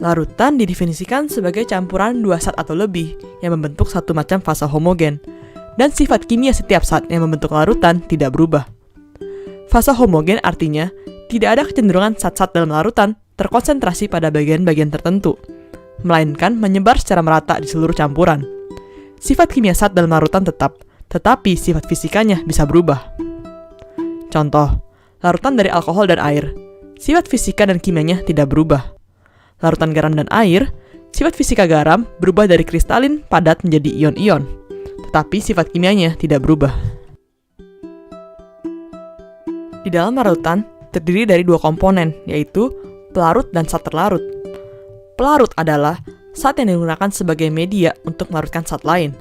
Larutan didefinisikan sebagai campuran dua zat atau lebih yang membentuk satu macam fase homogen, dan sifat kimia setiap zat yang membentuk larutan tidak berubah. Fase homogen artinya tidak ada kecenderungan zat-zat dalam larutan terkonsentrasi pada bagian-bagian tertentu, melainkan menyebar secara merata di seluruh campuran. Sifat kimia zat dalam larutan tetap, tetapi sifat fisikanya bisa berubah. Contoh, larutan dari alkohol dan air. Sifat fisika dan kimianya tidak berubah. Larutan garam dan air, sifat fisika garam berubah dari kristalin padat menjadi ion-ion, tetapi sifat kimianya tidak berubah. Di dalam larutan terdiri dari dua komponen, yaitu pelarut dan zat terlarut. Pelarut adalah zat yang digunakan sebagai media untuk melarutkan zat lain.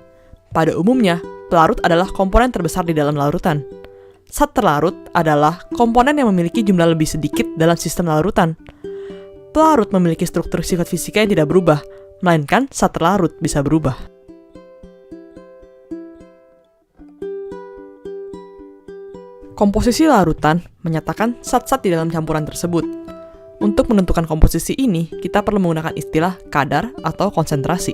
Pada umumnya, pelarut adalah komponen terbesar di dalam larutan. Zat terlarut adalah komponen yang memiliki jumlah lebih sedikit dalam sistem larutan. Pelarut memiliki struktur sifat fisika yang tidak berubah, melainkan zat terlarut bisa berubah. Komposisi larutan menyatakan zat-zat di dalam campuran tersebut. Untuk menentukan komposisi ini, kita perlu menggunakan istilah kadar atau konsentrasi.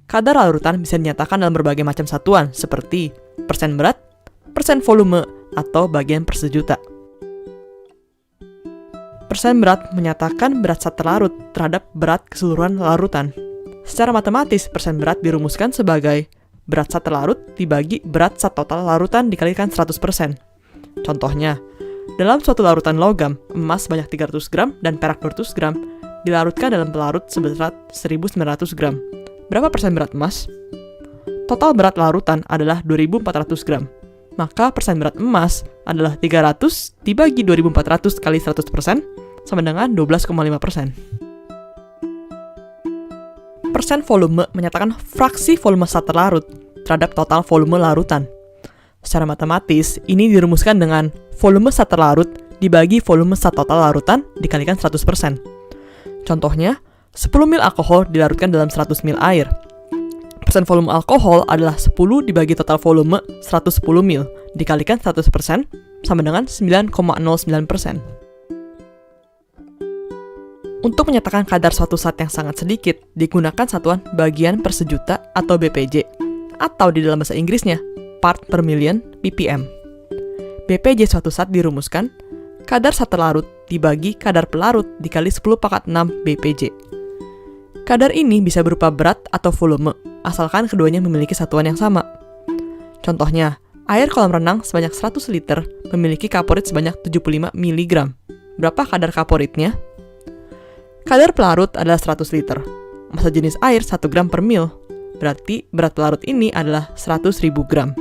Kadar larutan bisa dinyatakan dalam berbagai macam satuan, seperti persen berat, persen volume, atau bagian per sejuta. Persen berat menyatakan berat zat terlarut terhadap berat keseluruhan larutan. Secara matematis, persen berat dirumuskan sebagai berat zat terlarut dibagi berat zat total larutan dikalikan 100%. Contohnya, dalam suatu larutan logam, emas sebanyak 300 gram dan perak 200 gram dilarutkan dalam pelarut seberat 1900 gram. Berapa persen berat emas? Total berat larutan adalah 2400 gram. Maka persen berat emas adalah 300 dibagi 2400 kali 100% sama dengan 12,5%. Persen volume menyatakan fraksi volume zat terlarut terhadap total volume larutan. Secara matematis, ini dirumuskan dengan volume zat terlarut dibagi volume zat total larutan dikalikan 100%. Contohnya, 10 ml alkohol dilarutkan dalam 100 ml air. Persen volume alkohol adalah 10 dibagi total volume 110 ml dikalikan 100% sama dengan 9,09%. Untuk menyatakan kadar suatu zat yang sangat sedikit, digunakan satuan bagian per sejuta atau BPJ, atau di dalam bahasa Inggrisnya, part per million ppm. BPJ suatu zat dirumuskan, kadar zat terlarut dibagi kadar pelarut dikali 10⁻⁶ BPJ. Kadar ini bisa berupa berat atau volume, asalkan keduanya memiliki satuan yang sama. Contohnya, air kolam renang sebanyak 100 liter memiliki kaporit sebanyak 75 mg. Berapa kadar kaporitnya? Kadar pelarut adalah 100 liter. Massa jenis air 1 gram per mil. Berarti berat pelarut ini adalah 100.000 gram.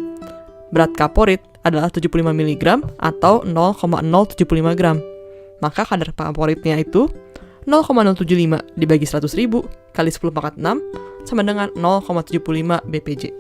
Berat kaporit adalah 75 mg atau 0,075 gram. Maka kadar kaporitnya itu 0,075 dibagi 100.000 kali 10⁻⁶ sama dengan 0,75 BPJ.